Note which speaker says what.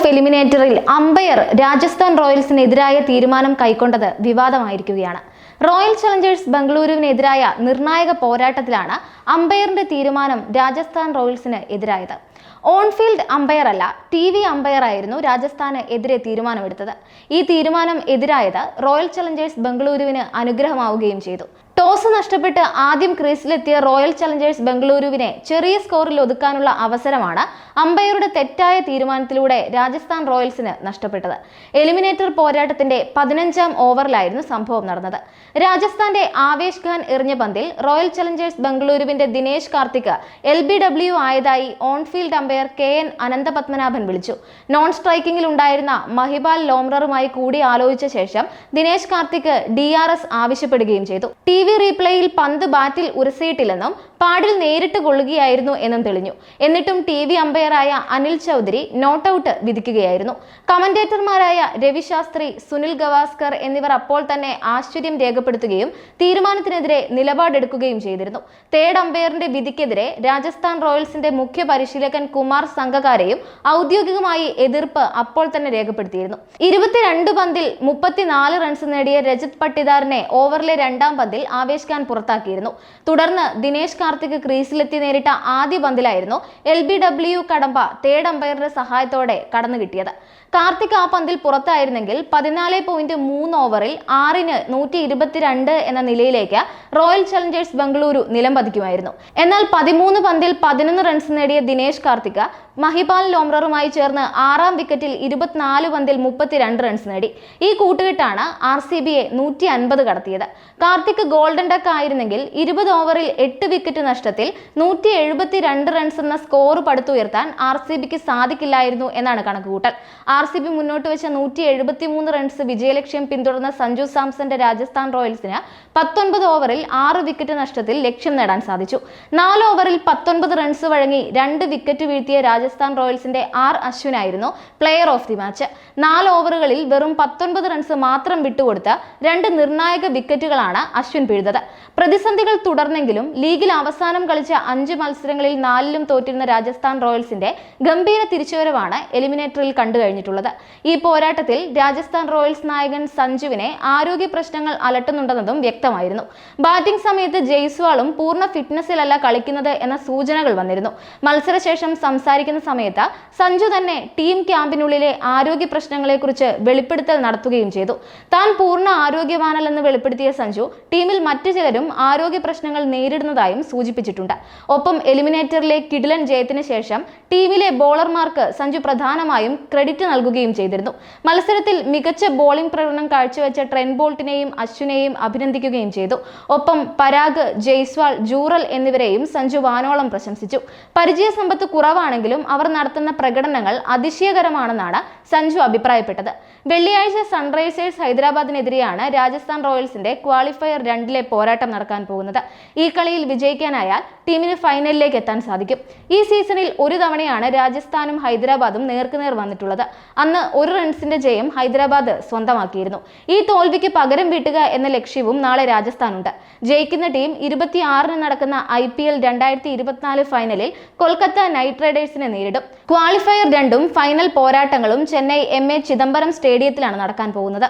Speaker 1: Of എലിമിനേറ്ററിൽ umpire Rajasthan റോയൽസിനെതിരായ തീരുമാനം കൈക്കൊണ്ടത് വിവാദമായിരിക്കുകയാണ്. Royal Challengers ബംഗളൂരുവിനെതിരായ നിർണായക പോരാട്ടത്തിലാണ് അമ്പയറിന്റെ തീരുമാനം രാജസ്ഥാൻ റോയൽസിന് എതിരായത്. ഓൺഫീൽഡ് അമ്പയർ അല്ല, TV അമ്പയർ ആയിരുന്നു രാജസ്ഥാന് എതിരെ തീരുമാനമെടുത്തത്. ഈ തീരുമാനം എതിരായത് റോയൽ ചലഞ്ചേഴ്സ് ബംഗളൂരുവിന് അനുഗ്രഹമാവുകയും ചെയ്തു. ടോസ് നഷ്ടപ്പെട്ട് ആദ്യം ക്രീസിലെത്തിയ റോയൽ ചലഞ്ചേഴ്സ് ബംഗളൂരുവിനെ ചെറിയ സ്കോറിൽ ഒതുക്കാനുള്ള അവസരമാണ് അമ്പയറുടെ തെറ്റായ തീരുമാനത്തിലൂടെ രാജസ്ഥാൻ റോയൽസിന് നഷ്ടപ്പെട്ടത്. എലിമിനേറ്റർ പോരാട്ടത്തിന്റെ 15ാം ഓവറിലായിരുന്നു സംഭവം നടന്നത്. രാജസ്ഥാന്റെ ആവേശ് ഖാൻ എറിഞ്ഞ പന്തിൽ റോയൽ ചലഞ്ചേഴ്സ് ബംഗളൂരുവിന്റെ ദിനേശ് കാർത്തിക് LBW ആയതായി ഓൺഫീൽഡ് അമ്പയർ KN അനന്തപത്മനാഭൻ വിളിച്ചു. നോൺ സ്ട്രൈക്കിംഗിൽ ഉണ്ടായിരുന്ന മഹിപാൽ ലോംററുമായി കൂടി ആലോചിച്ച ശേഷം ദിനേശ് കാർത്തിക് DRS ആവശ്യപ്പെടുകയും ചെയ്തു. TV റീപ്ലേയിൽ പന്ത് ബാറ്റിൽ ഉരസിയിട്ടില്ലെന്നും പാഡിൽ നേരിട്ട് കൊള്ളുകയായിരുന്നു എന്നും തെളിഞ്ഞു. എന്നിട്ടും TV അമ്പയറായ അനിൽ ചൗധരി നോട്ട് ഔട്ട് വിധിക്കുകയായിരുന്നു. കമന്റേറ്റർമാരായ രവി ശാസ്ത്രി, സുനിൽ ഗവാസ്കർ എന്നിവർ അപ്പോൾ തന്നെ ആശ്ചര്യം രേഖപ്പെടുത്തുകയും തീരുമാനത്തിനെതിരെ നിലപാടെടുക്കുകയും ചെയ്തിരുന്നു. തേർഡ് അമ്പയറിന്റെ വിധിക്കെതിരെ രാജസ്ഥാൻ റോയൽസിന്റെ മുഖ്യ പരിശീലകൻ കുമാർ സംഗകാരയും ഔദ്യോഗികമായി എതിർപ്പ് അപ്പോൾ തന്നെ രേഖപ്പെടുത്തിയിരുന്നു. 22 പന്തിൽ 34 റൺസ് നേടിയ രജത് പട്ടിദാറിനെ ഓവറിലെ 2ാം പന്തിൽ ആവേശ് ഖാൻ പുറത്താക്കിയിരുന്നു. തുടർന്ന് ദിനേശ് കാർത്തിക് ക്രീസിലെത്തി നേരിട്ട ആദ്യ പന്തിലായിരുന്നു LBW കടമ്പ തേർഡ് അമ്പയറുടെ സഹായത്തോടെ കടന്നു കിട്ടിയത്. കാർത്തിക് ആ പന്തിൽ പുറത്തായിരുന്നെങ്കിൽ 14.3 ഓവറിൽ 6ന് 122 എന്ന നിലയിലേക്ക് റോയൽ ചലഞ്ചേഴ്സ് ബംഗളൂരു നിലംപതിക്കുമായിരുന്നു. എന്നാൽ 13 പന്തിൽ 11 റൺസ് നേടിയ ദിനേശ് കാർത്തിക് മഹിപാൽ ലോംററുമായി ചേർന്ന് 6ാം വിക്കറ്റിൽ 24 പന്തിൽ 32 റൺസ് നേടി. ഈ കൂട്ടുകെട്ടാണ് RCBയെ 150 കടത്തിയത്. കാർത്തിക് ഗോൾഡൻ ഡക്ക് ആയിരുന്നെങ്കിൽ 20 ഓവറിൽ 8 വിക്കറ്റ് നഷ്ടത്തിൽ 172 റൺസ് എന്ന സ്കോർ പടുത്തുയർത്താൻ RCBക്ക് സാധിക്കില്ലായിരുന്നു എന്നാണ് കണക്കുകൂട്ടൽ. RCB മുന്നോട്ട് വെച്ച 173 റൺസ് വിജയലക്ഷ്യം പിന്തുടർന്ന സഞ്ജു സാംസന്റെ രാജസ്ഥാൻ റോയൽസിന് 19 ഓവറിൽ 6 വിക്കറ്റ് നഷ്ടത്തിൽ ലക്ഷ്യം നേടാൻ സാധിച്ചു. 4 ഓവറിൽ 19 റൺസ് വഴങ്ങി 2 വിക്കറ്റ് വീഴ്ത്തിയ രാജസ്ഥാൻ റോയൽസിന്റെ അശ്വിനായിരുന്നു പ്ലെയർ ഓഫ് ദി മാച്ച്. 4 ഓവറുകളിൽ വെറും 19 റൺസ് മാത്രം വിട്ടുകൊടുത്ത 2 നിർണായക വിക്കറ്റുകളാണ് അശ്വിൻ പിഴുതത്. പ്രതിസന്ധികൾ തുടർന്നെങ്കിലും ലീഗിൽ അവസാനം കളിച്ച 5 മത്സരങ്ങളിൽ 4ലും തോറ്റിരുന്ന രാജസ്ഥാൻ റോയൽസിന്റെ ഗംഭീര തിരിച്ചുവരവാണ് എലിമിനേറ്ററിൽ കണ്ടുകഴിഞ്ഞിട്ടുള്ളത്. ഈ പോരാട്ടത്തിൽ രാജസ്ഥാൻ റോയൽസ് നായകൻ സഞ്ജുവിനെ ആരോഗ്യ പ്രശ്നങ്ങൾ അലട്ടുന്നുണ്ടെന്നതും വ്യക്തമായിരുന്നു. ബാറ്റിംഗ് സമയത്ത് ജയ്സ്വാളും പൂർണ്ണ ഫിറ്റ്നസിലല്ല കളിക്കുന്നത് എന്ന സൂചനകൾ വന്നിരുന്നു. മത്സരശേഷം സംസാരിക്കുന്ന സമയത്ത് സഞ്ജു തന്നെ ടീം ക്യാമ്പിനുള്ളിലെ ആരോഗ്യ പ്രശ്നങ്ങളെക്കുറിച്ച് വെളിപ്പെടുത്തൽ നടത്തുകയും ചെയ്തു. താൻ പൂർണ്ണ ആരോഗ്യവാനല്ലെന്ന് വെളിപ്പെടുത്തിയ സഞ്ജു ടീമിൽ മറ്റു ചിലരും ആരോഗ്യ പ്രശ്നങ്ങൾ നേരിടുന്നതായും സൂചിപ്പിച്ചിട്ടുണ്ട്. ഒപ്പം എലിമിനേറ്ററിലെ കിടിലൻ ജയത്തിന് ശേഷം ടീമിലെ ബോളർമാർക്ക് സഞ്ജു പ്രധാനമായും ക്രെഡിറ്റ് നൽകുകയും ചെയ്തിരുന്നു. മത്സരത്തിൽ മികച്ച ബോളിംഗ് പ്രകടനം കാഴ്ചവെച്ച ട്രെന്റ് ബോൾട്ടിനെയും അശ്വിനെയും അഭിനന്ദിക്കുകയും ചെയ്തു. ഒപ്പം പരാഗ്, ജയ്സ്വാൾ, ജൂറൽ എന്നിവരെയും സഞ്ജു വാനോളം പ്രശംസിച്ചു. പരിചയസമ്പത്ത് കുറവാണെങ്കിലും അവർ നടത്തുന്ന പ്രകടനങ്ങൾ അതിശയകരമാണെന്നാണ് സഞ്ജു അഭിപ്രായപ്പെട്ടത്. വെള്ളിയാഴ്ച സൺറൈസേഴ്സ് ഹൈദരാബാദിനെതിരെയാണ് രാജസ്ഥാൻ റോയൽസിന്റെ ക്വാളിഫയർ 2ലെ പോരാട്ടം നടക്കാൻ പോകുന്നത്. ഈ കളിയിൽ വിജയിക്കാനായാൽ ടീമിന് ഫൈനലിലേക്ക് എത്താൻ സാധിക്കും. ഈ സീസണിൽ ഒരു തവണയാണ് രാജസ്ഥാനും ഹൈദരാബാദും നേർക്കുനേർ വന്നിട്ടുള്ളത്. അന്ന് 1 റൺസിന്റെ ജയം ഹൈദരാബാദ് സ്വന്തമാക്കിയിരുന്നു. ഈ തോൽവിക്ക് പകരം വീട്ടുക എന്ന ലക്ഷ്യവും നാളെ രാജസ്ഥാനുണ്ട്. ജയിക്കുന്ന ടീം 26ന് നടക്കുന്ന IPL 2024 ഫൈനലിൽ കൊൽക്കത്ത നൈറ്റ് റൈഡേഴ്സിനെ നേരിടും. ക്വാളിഫയർ 2ഉം ഫൈനൽ പോരാട്ടങ്ങളും ചെന്നൈ MA ചിദംബരം സ്റ്റേഡിയത്തിലാണ് നടക്കാൻ പോകുന്നത്.